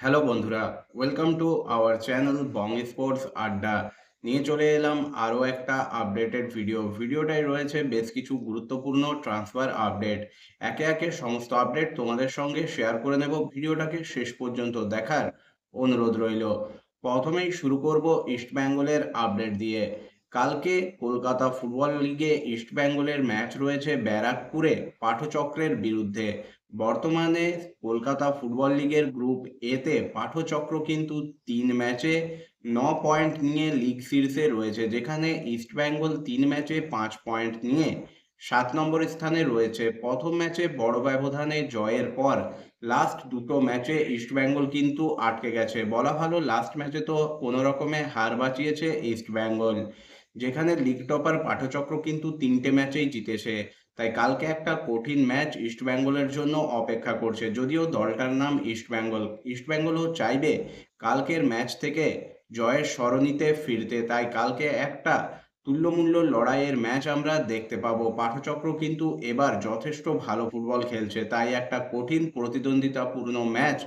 Hello বন্ধুরা, welcome to our channel Bong sports আড্ডা। নিয়ে চলে এলাম আরও একটা আপডেটেড ভিডিওটায় রয়েছে বেশ কিছু গুরুত্বপূর্ণ ট্রান্সফার আপডেট। একে একে সমস্ত আপডেট তোমাদের সঙ্গে শেয়ার করে নেব। ভিডিওটাকে শেষ পর্যন্ত দেখার অনুরোধ রইল। প্রথমেই শুরু করব ইস্ট বেঙ্গলের আপডেট দিয়ে। কালকে কলকাতা ফুটবল লিগে ইস্ট বেঙ্গলের ম্যাচ রয়েছে ব্যারাকপুরে পাঠচক্রের বিরুদ্ধে। বর্তমানে কলকাতা ফুটবল লিগের গ্রুপ এতে পাঠচক্র কিন্তু 3 ম্যাচে 9 পয়েন্ট নিয়ে লিগ শীর্ষে রয়েছে, যেখানে ইস্ট বেঙ্গল 3 ম্যাচে 5 পয়েন্ট নিয়ে 7 নম্বর স্থানে রয়েছে। প্রথম ম্যাচে বড় ব্যবধানে জয়ের পর লাস্ট দুটো ম্যাচে ইস্ট বেঙ্গল কিন্তু আটকে গেছে। বলা ভালো, লাস্ট ম্যাচে তো কোনো রকমে হার বাঁচিয়েছে ইস্ট বেঙ্গল, যেখানে লিগ টপার পাঠচক্র কিন্তু 3টে ম্যাচেই জিতেছে। তাই কালকে একটা কঠিন ম্যাচ ইস্ট বেঙ্গলের জন্য অপেক্ষা করছে। যদিও দলটার নাম ইস্ট বেঙ্গল, ইস্ট বেঙ্গলও চাইবে কালকের ম্যাচ থেকে জয়ের সরণিতে ফিরতে। তাই কালকে একটা তুল্যমূল্য লড়াইয়ের ম্যাচ আমরা দেখতে পাবো। পাঠচক্র কিন্তু এবার যথেষ্ট ভালো ফুটবল খেলছে, তাই একটা কঠিন প্রতিদ্বন্দ্বিতাপূর্ণ ম্যাচ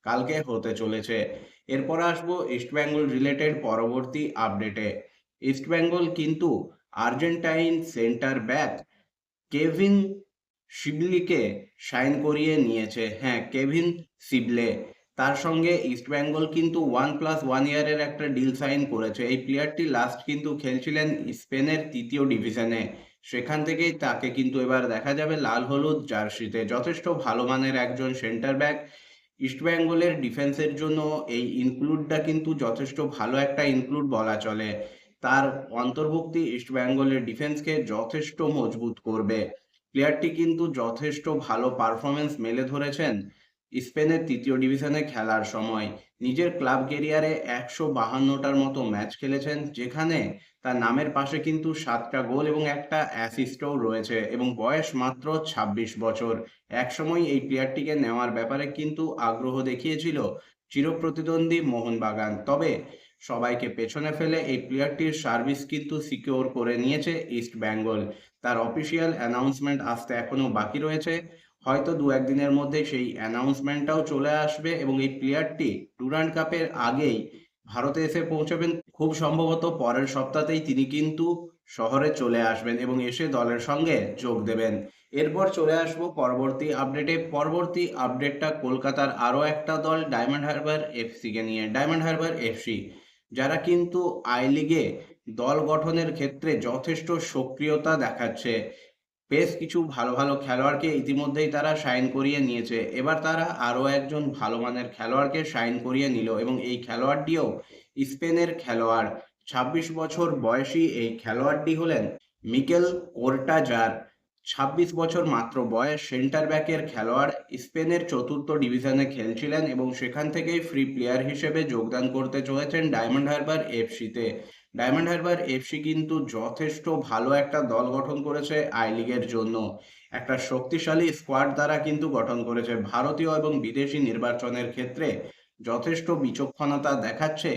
কালকে হতে চলেছে। এরপর আসবো ইস্ট বেঙ্গল রিলেটেড পরবর্তী আপডেটে। ইস্ট বেঙ্গল কিন্তু আর্জেন্টাইন সেন্টার ব্যাক কেভিন শিবলিকে সাইন করিয়ে নিয়েছে। হ্যাঁ, কেভিন শিবলে, তার সঙ্গে ইস্ট বেঙ্গল কিন্তু 1+1 ইয়ারের একটা ডিল সাইন করেছে। এই প্লেয়ারটি লাস্ট কিন্তু খেলছিলেন স্পেনের 3য় ডিভিশনে। সেখান থেকেই তাকে কিন্তু এবার দেখা যাবে লাল হলুদ জার্সিতে। যথেষ্ট ভালো মানের একজন সেন্টার ব্যাক। ইস্ট বেঙ্গলের ডিফেন্সের জন্য এই ইনক্লুডটা কিন্তু যথেষ্ট ভালো একটা ইনক্লুড বলা চলে। তার অন্তর্ভুক্তি ইস্ট বেঙ্গলের ডিফেন্সকে যথেষ্ট মজবুত করবে। প্লেয়ারটি কিন্তু যথেষ্ট ভালো পারফরমেন্স মেলে ধরেছেন স্পেনের 3য় ডিভিশনে খেলার সময়। নিজের ক্লাব ক্যারিয়ারে 152টার মতো ম্যাচ খেলেছেন, যেখানে তার নামের পাশে কিন্তু 7টা গোল এবং একটা অ্যাসিস্টও রয়েছে, এবং বয়স মাত্র 26 বছর। একসময় এই প্লেয়ারটিকে নেওয়ার ব্যাপারে কিন্তু আগ্রহ দেখিয়েছিল চিরপ্রতিদ্বন্দ্বী মোহনবাগান। তবে সবাইকে পেছনে ফেলে এই প্লেয়ারটির সার্ভিস কিন্তু সিকিওর করে নিয়েছে ইস্ট বেঙ্গল। তার অফিসিয়াল অ্যানাউন্সমেন্ট আসতে এখনো বাকি রয়েছে। হয়তো 1-2 দিনের মধ্যে সেই অ্যানাউন্সমেন্টটাও চলে আসবে, এবং এই প্লেয়ারটি ডুরান্ড কাপের আগেই ভারতে এসে পৌঁছাবেন। খুব সম্ভবত পরের সপ্তাহতেই তিনি কিন্তু শহরে চলে আসবেন এবং এসে দলের সঙ্গে যোগ দেবেন। এরপর চলে আসবো পরবর্তী আপডেটে। পরবর্তী আপডেটটা কলকাতার আরও একটা দল ডায়মন্ড হারবার এফসিকে নিয়ে। ডায়মন্ড হারবার এফসি, যারা কিন্তু আই লিগে দল গঠনের ক্ষেত্রে যথেষ্ট সক্রিয়তা দেখাচ্ছে। বেশ কিছু ভালো ভালো খেলোয়াড়কে ইতিমধ্যেই তারা সাইন করিয়ে নিয়েছে। এবার তারা আরও একজন ভালো মানের খেলোয়াড়কে সাইন করিয়ে নিল, এবং এই খেলোয়াড়টিও স্পেনের খেলোয়াড়। 26 বছর বয়সী এই খেলোয়াড়টি হলেন মিকেল কোর্টাজার। 26 বছর মাত্র বয়স, সেন্টার ব্যাকের খেলোয়াড়। স্পেনের 4র্থ ডিভিশনে খেলছিলেন এবং সেখান থেকেই ফ্রি প্লেয়ার হিসেবে যোগদান করতে চলেছেন ডায়মন্ড হারবার এফসিতে। ডায়মন্ড হারবার এফসি কিন্তু যথেষ্ট ভালো একটা দল গঠন করেছে আই লিগের জন্য। একটা শক্তিশালী স্কোয়াড দ্বারা কিন্তু গঠন করেছে। ভারতীয় এবং বিদেশি নির্বাচনের ক্ষেত্রে যথেষ্ট বিচক্ষণতা দেখাচ্ছে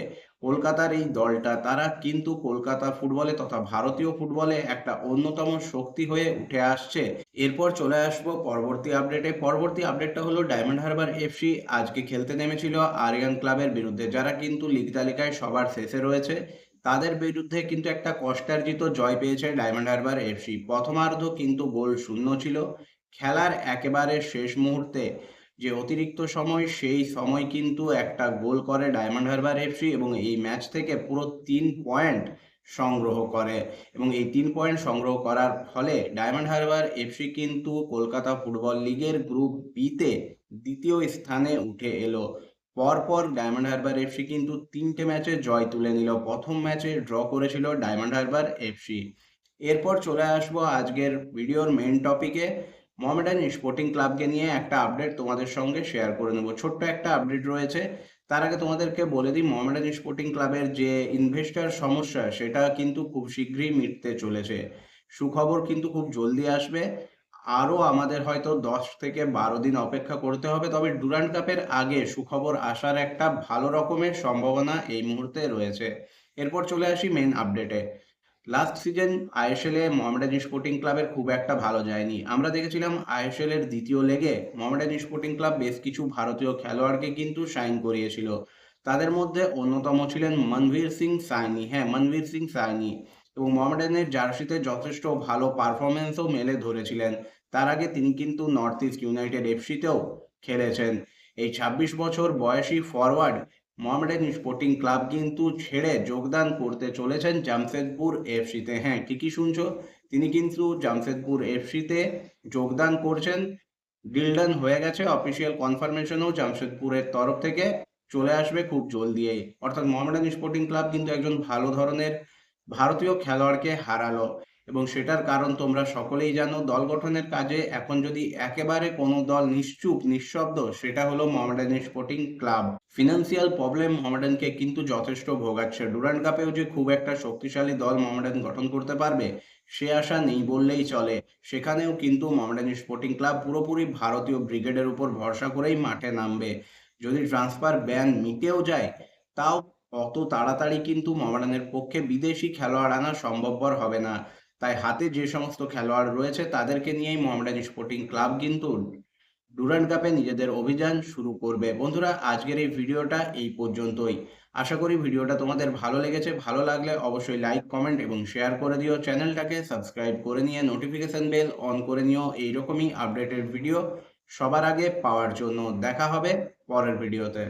কলকাতার এই দলটা। তারা কিন্তু কলকাতা ফুটবলে তথা ভারতীয় ফুটবলে একটা অন্যতম শক্তি হয়ে উঠে আসছে। এরপর চলে আসবো পরবর্তী আপডেটে। পরবর্তী আপডেটটা হলো ডায়মন্ড হারবার এফসি আজকে খেলতে নেমেছিল আরিয়ান ক্লাবের বিরুদ্ধে, যারা কিন্তু লিগ তালিকায় সবার শেষে রয়েছে। তাদের বিরুদ্ধে কিন্তু একটা কষ্টার্জিত জয় পেয়েছে ডায়মন্ড হারবার এফসি। প্রথমার্ধ কিন্তু গোল শূন্য ছিল। খেলার একেবারে শেষ মুহূর্তে যে অতিরিক্ত সময়, সেই সময় কিন্তু একটা গোল করে ডায়মন্ড হারবার এফসি, এবং এই ম্যাচ থেকে পুরো 3 পয়েন্ট সংগ্রহ করে। এবং এই 3 পয়েন্ট সংগ্রহ করার ফলে ডায়মন্ড হারবার এফসি কিন্তু কলকাতা ফুটবল লিগের গ্রুপ বিতে 2য় স্থানে উঠে এলো। পরপর ডায়মন্ড হারবার এফসি কিন্তু 3টে ম্যাচে জয় তুলে নিল। প্রথম ম্যাচে ড্র করেছিল ডায়মন্ড হারবার এফসি। এরপর চলে আসবো আজকের ভিডিওর মেইন টপিকে। মোহামেডান স্পোর্টিং ক্লাবকে নিয়ে একটা আপডেট তোমাদের সঙ্গে শেয়ার করে নেব। ছোট্ট একটা আপডেট রয়েছে। তার আগে তোমাদেরকে বলে দিই, মোহামেডান স্পোর্টিং ক্লাবের যে ইনভেস্টার সমস্যা, সেটা কিন্তু খুব শীঘ্রই মিটতে চলেছে। সুখবর কিন্তু খুব জলদি আসবে। আরও আমাদের হয়তো 10 থেকে 12 দিন অপেক্ষা করতে হবে, তবে ডুরান্ড কাপের আগে সুখবর আসার একটা ভালো রকমের সম্ভাবনা এই মুহূর্তে রয়েছে। এরপর চলে আসি মেন আপডেটে। লাস্ট সিজন আইএসএল এ মোহামেডান স্পোর্টিং ক্লাবের খুব একটা ভালো যায়নি। আমরা দেখেছিলাম আইএসএল এর দ্বিতীয় লেগে মোহামেডান স্পোর্টিং ক্লাব বেশ কিছু ভারতীয় খেলোয়াড়কে কিন্তু সাইন করিয়েছিল। তাদের মধ্যে অন্যতম ছিলেন মনভীর সিং সাইনি। হ্যাঁ, মনভীর সিং সাইনি এবং মোহামেডানের জার্সিতে যথেষ্ট ভালো পারফরমেন্সও মেলে ধরেছিলেন। তার আগে তিনি কিন্তু নর্থ ইস্ট ইউনাইটেড এফসিতেও খেলেছেন। এই ২৬ বছর বয়সী ফরওয়ার্ড মোহামেডান স্পোর্টিং ক্লাব কিন্তু ছেড়ে যোগদান করতে চলেছেন জামশেদপুর এফসিতে। হ্যাঁ, ঠিকই শুনছো, তিনি কিন্তু জামশেদপুর এফসিতে যোগদান করছেন। ডিল ডান হয়ে গেছে, অফিসিয়াল কনফার্মেশনও জামশেদপুরের তরফ থেকে চলে আসবে খুব জলদিই। অর্থাৎ মোহামেডান স্পোর্টিং ক্লাব কিন্তু একজন ভালো ধরনের ভারতীয় খেলোয়াড়কে হারালো এবং সেটার কারণ তোমরা সকলেই জানো। দল গঠনের কাজে এখন যদি একেবারে কোনো দল নিশ্চুপ নিঃশব্দ, সেটা হলো মোহামেডান স্পোর্টিং ক্লাব। ফিনান্সিয়াল প্রবলেম মোহামেডানকে কিন্তু যথেষ্ট ভোগাচ্ছে। ডুরান্ড কাপেও যে খুব একটা শক্তিশালী দল মোহামেডান গঠন করতে পারবে সে আশা নেই বললেই চলে। সেখানেও কিন্তু মোহামেডান স্পোর্টিং ক্লাব পুরোপুরি ভারতীয় ব্রিগেডের উপর ভরসা করেই মাঠে নামবে। যদি ট্রান্সফার ব্যান মিটেও যায়, তাও অত তাড়াতাড়ি কিন্তু মোহামেডানের পক্ষে বিদেশি খেলোয়াড় আনা সম্ভবপর হবে না। তাই হাতে যে সমস্ত খেলোয়াড় রয়েছে তাদেরকে নিয়েই মোহামেডান স্পোর্টিং ক্লাব কিন্তু ডুরান্ড কাপে নিজেদের অভিযান শুরু করবে। বন্ধুরা, আজকের এই ভিডিওটা এই পর্যন্তই। আশা করি ভিডিওটা তোমাদের ভালো লেগেছে। ভালো লাগলে অবশ্যই লাইক, কমেন্ট এবং শেয়ার করে দিও। চ্যানেলটাকে সাবস্ক্রাইব করে নিয়ে নোটিফিকেশন বেল অন করে নিও এইরকমই আপডেটেড ভিডিও সবার আগে পাওয়ার জন্য। দেখা হবে পরের ভিডিওতে।